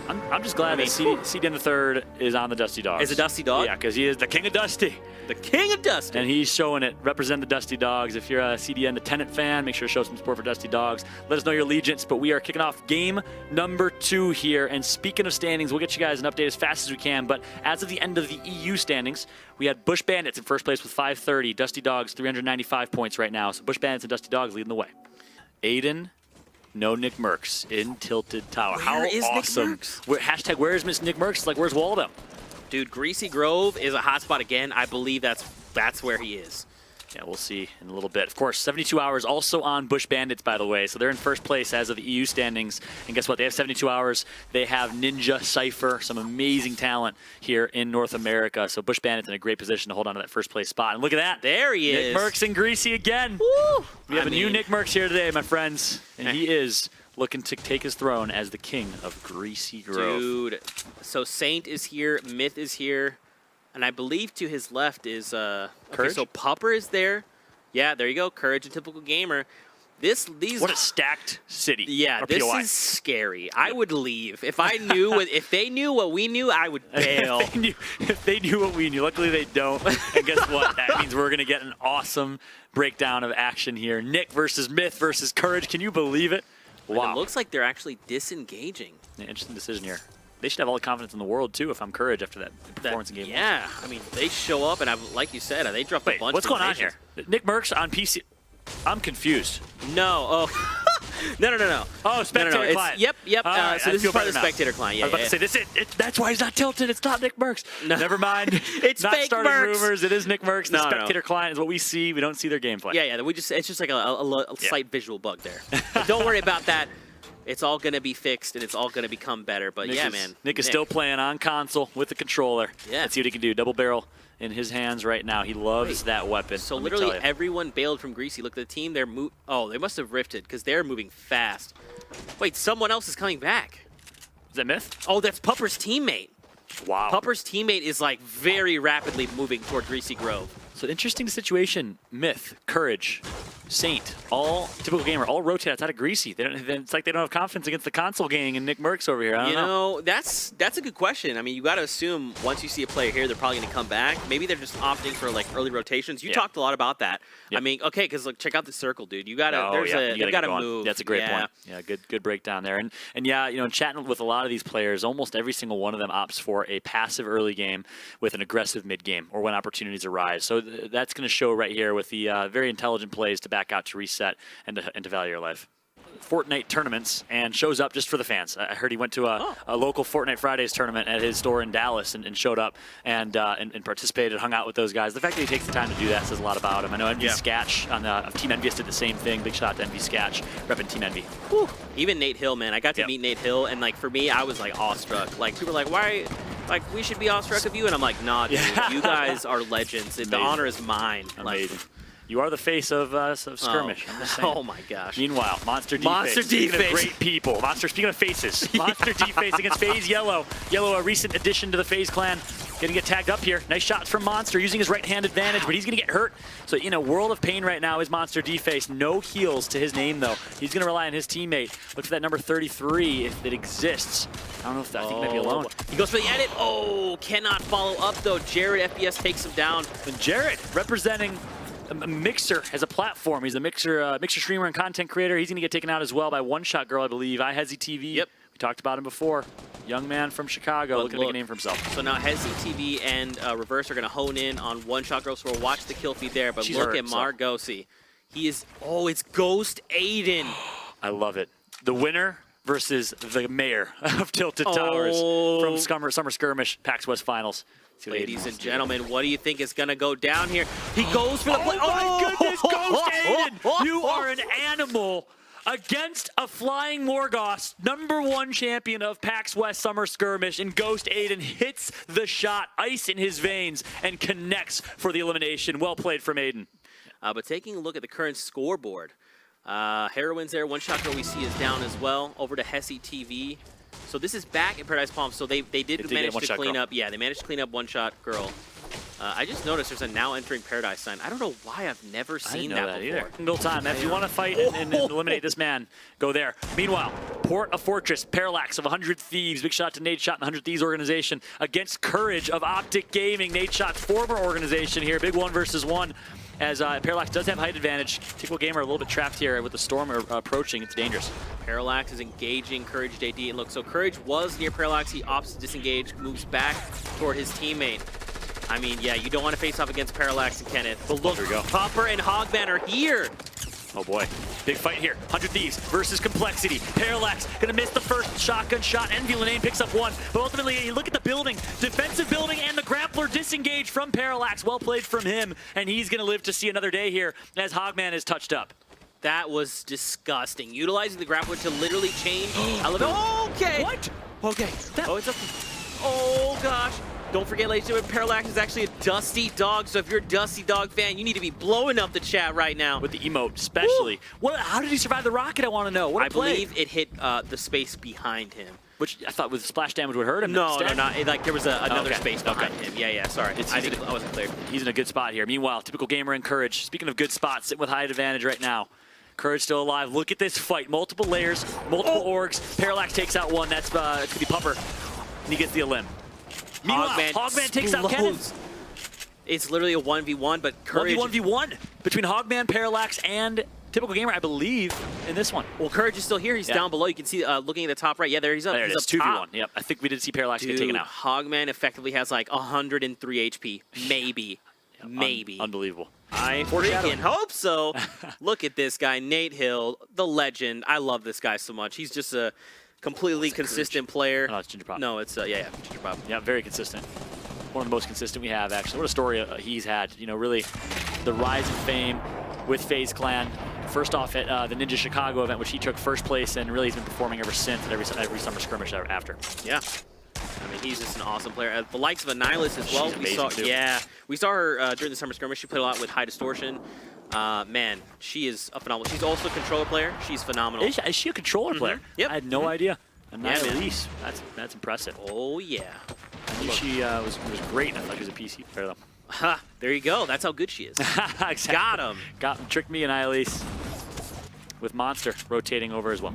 I'm just glad that CDN the third is on the Dusty Dogs. Is a Dusty Dog? Yeah, because he is the king of Dusty. The king of Dusty. And he's showing it. Represent the Dusty Dogs. If you're a CDN the Tenant fan, make sure to show some support for Dusty Dogs. Let us know your allegiance. But we are kicking off game number 2 here. And speaking of standings, we'll get you guys an update as fast as we can. But as of the end of the EU standings, we had Bush Bandits in first place with 530. Dusty Dogs 395 points right now. So Bush Bandits and Dusty Dogs leading the way. Aiden. No Nick Merckx in Tilted Tower. Where is awesome. Nick Merckx? Hashtag where is Miss Nick Merckx? It's like, where's Waldo? Dude, Greasy Grove is a hotspot again. I believe that's where he is. Yeah, we'll see in a little bit. Of course, 72 Hours also on Bush Bandits, by the way. So they're in first place as of the EU standings. And guess what? They have 72 Hours. They have Ninja, Cypher, some amazing talent here in North America. So Bush Bandits in a great position to hold on to that first place spot. And look at that. There he is. Nick Merckx and Greasy again. Woo! We have a new Nick Merckx here today, my friends. And he is looking to take his throne as the king of Greasy Grove. Dude, so Saint is here, Myth is here, and I believe to his left is Courage? Okay, so Pupper is there. Yeah, there you go. Courage and Typical Gamer. What a stacked city. Yeah, this POI. is scary. I would leave if I knew if they knew what we knew. I would bail. if they knew what we knew. Luckily, they don't. And guess what? That means we're gonna get an awesome breakdown of action here. Nick versus Myth versus Courage. Can you believe it? Wow. It looks like they're actually disengaging. Yeah, interesting decision here. They should have all the confidence in the world too. If I'm Courage after that performance in game 1. Yeah, I mean they show up and like you said, they dropped a bunch. What's of going on here? Nick Merckx on PC. I'm confused. No. Oh. No. Oh, spectator client. Yep. Right, so this is part of the spectator client. Yeah, I was about to say, that's why he's not tilted. It's not Nick Merckx. No. Never mind. It's not fake starting Merckx. rumors. It is Nick Merckx. The No. spectator client is what we see. We don't see their gameplay. Yeah. It's just like a slight visual bug there. But don't worry about that. It's all gonna be fixed and it's all gonna become better. But Nick is still playing on console with the controller. Yeah. Let's see what he can do. Double barrel in his hands right now. He loves that weapon. So literally everyone bailed from Greasy. Look at the team. They must have rifted because they're moving fast. Wait, someone else is coming back. Is that Myth? Oh, that's Pupper's teammate. Wow. Pupper's teammate is like very rapidly moving toward Greasy Grove. So interesting situation. Myth, Courage, Saint, all Typical Gamer, all rotate outside of Greasy. It's like they don't have confidence against the console gang and Nick Merckx over here. I don't know. That's a good question. I mean, you got to assume once you see a player here, they're probably going to come back. Maybe they're just opting for like early rotations. You talked a lot about that. Yep. I mean, okay, because look, check out the circle, dude. You got to. You got to move. That's a great point. Yeah, good breakdown there. And yeah, chatting with a lot of these players, almost every single one of them opts for a passive early game with an aggressive mid game or when opportunities arise. So that's going to show right here with the very intelligent plays to back out to reset and to value your life. Fortnite tournaments and shows up just for the fans. I heard he went to a local Fortnite Fridays tournament at his store in Dallas and showed up and participated, hung out with those guys. The fact that he takes the time to do that says a lot about him. I know Envy Sketch on Team Envious did the same thing. Big shout out to Envy Sketch, repping Team Envy. Whew. Even Nate Hill, man. I got to meet Nate Hill, and like for me, I was like awestruck. Like people were like, why? Like we should be awestruck of you, and I'm like, nah, dude. You guys are legends. The honor is mine. Amazing. Like, you are the face of Skirmish. Oh my gosh. Meanwhile, Monster D-Face. Speaking of great people. Speaking of faces. Monster D-Face against FaZe Yellow. Yellow, a recent addition to the FaZe clan. Gonna get tagged up here. Nice shots from Monster using his right-hand advantage, but he's gonna get hurt. So, World of Pain right now is Monster D-Face. No heals to his name, though. He's gonna rely on his teammate. Look for that number 33 if it exists. I don't know if I think he might be alone. He goes for the edit. Oh, cannot follow up, though. Jared FPS takes him down. And Jared representing Mixer as a platform. He's a Mixer streamer and content creator. He's going to get taken out as well by One Shot Girl, I believe. iHezzy TV. Yep. We talked about him before. Young man from Chicago looking to make a name for himself. So now Hezzy TV and Reverse are going to hone in on One Shot Girl, so we'll watch the kill feed there. But look at Margosi. He is, it's Ghost Aiden. I love it. The winner versus the mayor of Tilted Towers from Summer Skirmish, PAX West Finals. Ladies and gentlemen, what do you think is going to go down here? He goes for the play. Oh my goodness, Ghost Aiden! You are an animal against a flying Morgoth, #1 champion of PAX West Summer Skirmish, and Ghost Aiden hits the shot, ice in his veins, and connects for the elimination. Well played from Aiden. But taking a look at the current scoreboard, Heroine's there. One Shot Girl we see is down as well. Over to Hezzy TV. So this is back in Paradise Palms. So they did manage to clean up. Yeah, they managed to clean up One Shot Girl. I just noticed there's a now entering Paradise sign. I don't know why I've never seen that before. Either. Single time. If you want to fight and eliminate this man, go there. Meanwhile, Port of Fortress, Parallax of 100 Thieves. Big shot to Nate Shot and the 100 Thieves organization against Courage of Optic Gaming. Nate Shot's former organization here. Big 1 versus 1. As Parallax does have height advantage. Typical Gamer a little bit trapped here with the storm approaching. It's dangerous. Parallax is engaging Courage JD. And look, so Courage was near Parallax. He opts to disengage, moves back toward his teammate. I mean, yeah, you don't want to face off against Parallax and Kenneth. But look, Popper and Hogman are here. Oh boy, big fight here. 100 Thieves versus Complexity. Parallax gonna miss the first shotgun shot. Envy Lane picks up 1, but ultimately, you look at the building, defensive building, and the grappler disengaged from Parallax. Well played from him, and he's gonna live to see another day here as Hogman is touched up. That was disgusting. Utilizing the grappler to literally change. Okay. What? Okay. Oh, it's up. Oh gosh. Don't forget, ladies and gentlemen, Parallax is actually a Dusty Dog, so if you're a Dusty Dog fan, you need to be blowing up the chat right now. With the emote, especially. How did he survive the rocket, I want to know? I believe it hit the space behind him. Which I thought with splash damage would hurt him. No. Like there was another space behind him. Yeah, sorry. I wasn't clear. He's in a good spot here. Meanwhile, Typical Gamer and Courage, speaking of good spots, sitting with height advantage right now. Courage still alive. Look at this fight. Multiple layers, multiple orgs. Parallax takes out 1. That's it's going to be Pupper. And he gets the elim. Meanwhile, Hogman takes out Kenneth. It's literally a 1v1, but Courage... 1v1 between Hogman, Parallax, and Typical Gamer, I believe, in this one. Well, Courage is still here. He's down below. You can see, looking at the top right. Yeah, there he's up. There it is, 2v1. Yep, I think we did see Parallax get taken out. Hogman effectively has like 103 HP. Maybe. Maybe. Unbelievable. I freaking hope so. Look at this guy, Nate Hill, the legend. I love this guy so much. He's just a completely consistent player. Oh, it's Ginger Pop. No, it's Ginger Pop. Yeah, very consistent. One of the most consistent we have, actually. What a story he's had. You know, really, the rise in fame with FaZe Clan. First off at the Ninja Chicago event, which he took first place, and really he's been performing ever since at every summer skirmish after. Yeah. I mean, he's just an awesome player. The likes of Annihilus as well. She's amazing too. Yeah, we saw her during the summer skirmish. She played a lot with High Distortion. Man, she is a phenomenal. She's also a controller player. She's phenomenal. Is she a controller player? Yep. I had no idea. Annihilus. That's impressive. Oh yeah. I knew she was great. I thought she was a PC player though. Ha! There you go. That's how good she is. Exactly. Got him. Tricked me, Annihilus. With Monster rotating over as well.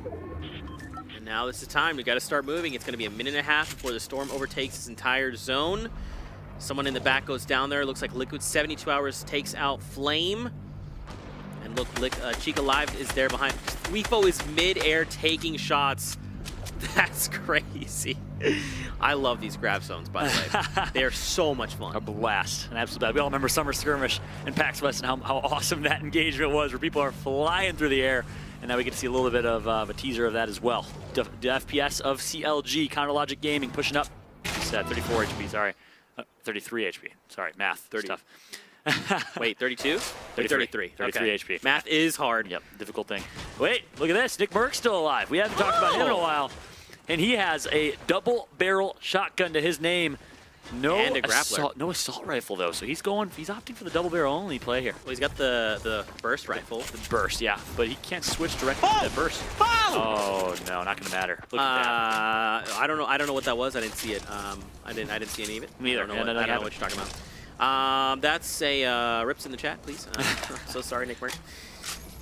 And now this is time. We got to start moving. It's going to be a minute and a half before the storm overtakes this entire zone. Someone in the back goes down there. Looks like Liquid 72 Hours takes out Flame. And look, Chica Live is there behind. Weefo is mid-air taking shots. That's crazy. I love these grab zones, by the way. They are so much fun. A blast. An absolute blast. We all remember Summer Skirmish in PAX West and how awesome that engagement was, where people are flying through the air. And now we get to see a little bit of a teaser of that as well. The FPS of CLG, Counter Logic Gaming, pushing up. It's 34 HP, sorry. 33 HP. Sorry, math. 30. Tough. Wait, 32? 33. 33 HP. Math is hard. Yep, difficult thing. Wait, look at this. Nick Merck's still alive. We haven't talked about him in a while. And he has a double barrel shotgun to his name. And a grappler. No assault rifle though, so he's opting for the double barrel only play here. Well, he's got the burst rifle. The burst, yeah, but he can't switch directly to that burst. Oh no, not gonna matter. Look at that. I don't know what that was. I didn't see it. I didn't see any of it. Me either. I don't know what you're talking about. That's a rips in the chat, please. So sorry, Nick Merck.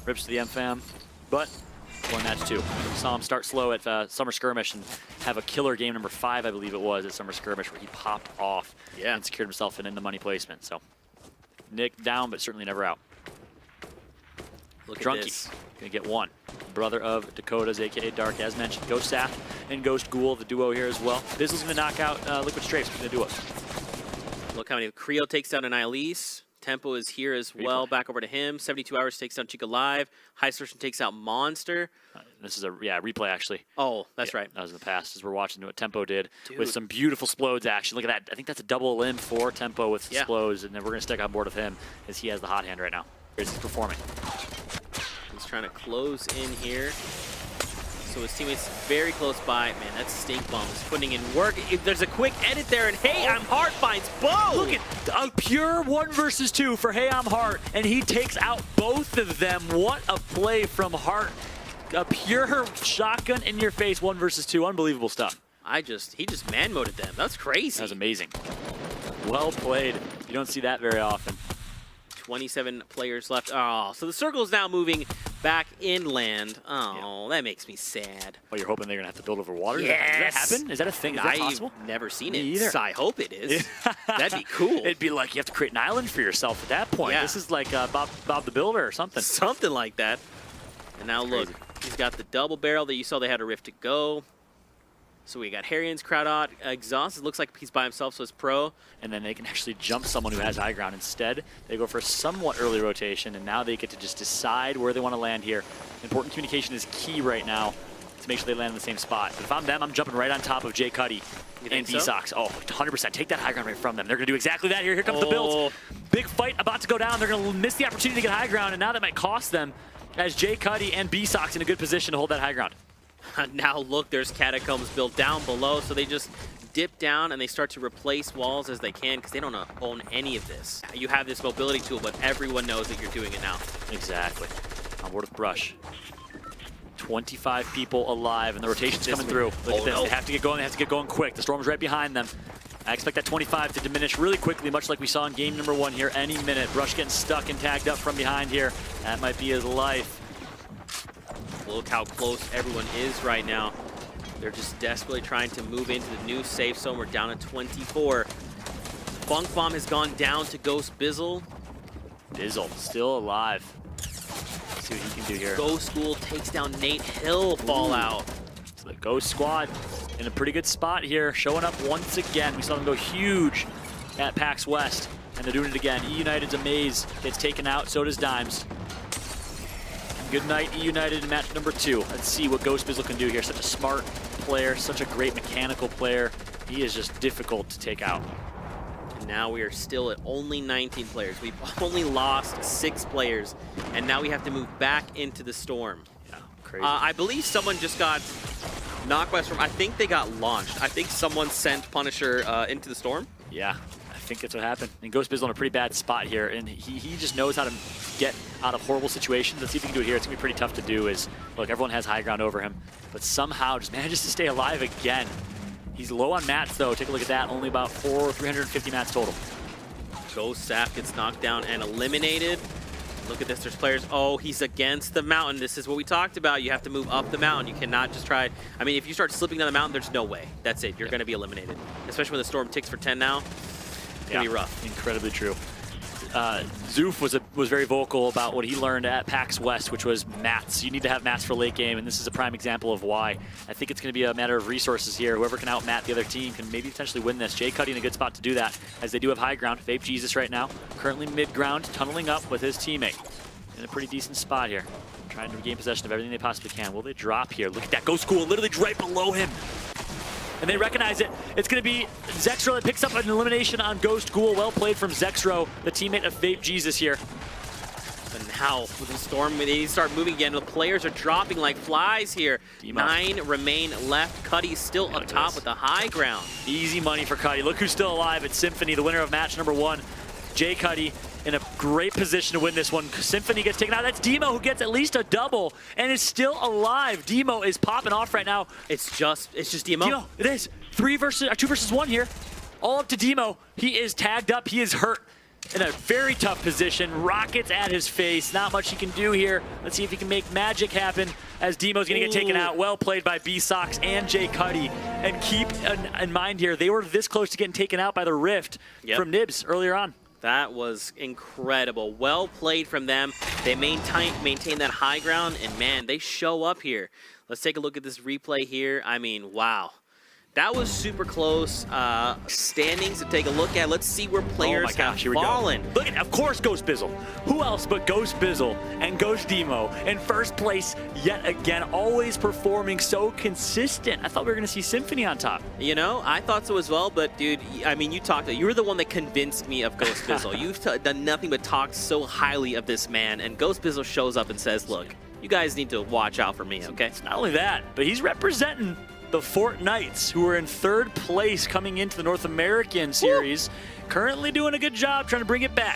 Rips to the M-Fam, but one match 2. We saw him start slow at Summer Skirmish and have a killer game number 5, I believe it was, at Summer Skirmish, where he popped off and secured himself an in the money placement. So Nick down, but certainly never out. Look Drunky, at this. gonna get 1. Brother of Dakota's, aka Dark, as mentioned. Ghost Saf and Ghost Ghoul, the duo here as well. Bizzle's gonna knock out Liquid Strafes between the duos. Look how many. Creo takes down Annihilus. Tempo is here as well. Back over to him. 72 Hours takes down Chica Live. High Distortion takes out Monster. This is a replay actually. Oh, that's right. That was in the past as we're watching what Tempo did with some beautiful explodes action. Look at that. I think that's a double limb for Tempo with explodes, and then we're gonna stick on board with him as he has the hot hand right now. He's performing. He's trying to close in here. So his teammates very close by. Man, that's Stink Bomb is putting in work. If there's a quick edit there, and Hey I'm Heart finds Bo! Look at a pure 1 versus 2 for Hey I'm Heart, and he takes out both of them. What a play from Heart. A pure shotgun in your face, 1 versus 2. Unbelievable stuff. He just man-moded them. That's crazy. That was amazing. Well played. You don't see that very often. 27 players left. Oh, so the circle is now moving back inland. Oh, that makes me sad. Well, you're hoping they're going to have to build over water? Yes. Does that happen? Is that a thing? Is that possible? I've never seen Me it. either. So I hope it is. That'd be cool. It'd be like you have to create an island for yourself at that point. Yeah. This is like Bob the Builder or something. Something like that. And now look, he's got the double barrel that you saw they had a rift to go. So we got Harrian's crowd out. Exhaust, it looks like he's by himself, so it's pro. And then they can actually jump someone who has high ground. Instead, they go for a somewhat early rotation, and now they get to just decide where they want to land here. Important communication is key right now to make sure they land in the same spot. But if I'm them, I'm jumping right on top of Jay Cuddy and B-Sox. Oh, 100%. Take that high ground right from them. They're going to do exactly that here. Here comes the builds. Big fight about to go down. They're going to miss the opportunity to get high ground, and now that might cost them as Jay Cuddy and B-Sox in a good position to hold that high ground. Now look, there's catacombs built down below, so they just dip down and they start to replace walls as they can because they don't own any of this. You have this mobility tool, but everyone knows that you're doing it now. Exactly. On board with Brush. 25 people alive, and the rotation's coming through. Look at this. No. They have to get going. They have to get going quick. The Storm's right behind them. I expect that 25 to diminish really quickly, much like we saw in game number 1 here any minute. Brush getting stuck and tagged up from behind here. That might be his life. Look how close everyone is right now. They're just desperately trying to move into the new safe zone. We're down at 24. Funk Bomb has gone down to Ghost Bizzle. Bizzle still alive. Let's see what he can do here. Ghost School takes down Nate Hill. Fallout. So the Ghost Squad in a pretty good spot here, showing up once again. We saw them go huge at PAX West, and they're doing it again. E United's Amaze gets taken out, so does Dimes. Good night, E United in match number 2. Let's see what Ghost Bizzle can do here. Such a smart player, such a great mechanical player. He is just difficult to take out. And now we are still at only 19 players. We've only lost 6 players, and now we have to move back into the storm. Yeah, crazy. I believe someone just got knocked by storm. I think they got launched. I think someone sent Punisher into the storm. Yeah, I think that's what happened. And Ghost Bizzle in a pretty bad spot here, and he just knows how to get out of horrible situations. Let's see if he can do it here. It's going to be pretty tough to do. Look, everyone has high ground over him, but somehow just manages to stay alive again. He's low on mats, though. Take a look at that. Only about 350 mats total. Ghost Saf gets knocked down and eliminated. Look at this. There's players. Oh, he's against the mountain. This is what we talked about. You have to move up the mountain. You cannot just try. I mean, if you start slipping down the mountain, there's no way. That's it. You're going to be eliminated, especially when the storm ticks for 10 now. It's going to be rough. Incredibly true. Zoof was very vocal about what he learned at PAX West, which was mats. You need to have mats for late game, and this is a prime example of why. I think it's going to be a matter of resources here. Whoever can outmat the other team can maybe potentially win this. Jay Cuddy in a good spot to do that, as they do have high ground. Vape Jesus right now, currently mid-ground, tunneling up with his teammate. In a pretty decent spot here. Trying to regain possession of everything they possibly can. Will they drop here? Look at that. Ghost School literally right below him. And they recognize it. It's going to be Zexro that picks up an elimination on Ghost Ghoul. Well played from Zexro, the teammate of Vape Jesus here. And now, with the storm, they start moving again. The players are dropping like flies here. Demo. 9 remain left. Cuddy's still up top with the high ground. Easy money for Cuddy. Look who's still alive at Symphony, the winner of match number 1. Jay Cuddy in a great position to win this one. Symphony gets taken out. That's Demo who gets at least a double and is still alive. Demo is popping off right now. It's just Demo. Demo, it is. 2 versus 1 here. All up to Demo. He is tagged up. He is hurt in a very tough position. Rockets at his face. Not much he can do here. Let's see if he can make magic happen as Demo's going to get taken out. Well played by B-Sox and Jay Cuddy. And keep in mind here, they were this close to getting taken out by the Rift from Nibs earlier on. That was incredible. Well played from them. They maintain that high ground, and man, they show up here. Let's take a look at this replay here. I mean, wow. That was super close. Standings to take a look at. Let's see where players have fallen. Look at, of course, Ghost Bizzle. Who else but Ghost Bizzle and Ghost Demo in first place yet again, always performing so consistent. I thought we were going to see Symphony on top. You know, I thought so as well, but dude, I mean, you were the one that convinced me of Ghost Bizzle. You've done nothing but talk so highly of this man, and Ghost Bizzle shows up and says, look, you guys need to watch out for me, okay? It's not only that, but he's representing the Fortnites, who are in 3rd place coming into the North American series. Currently doing a good job trying to bring it back.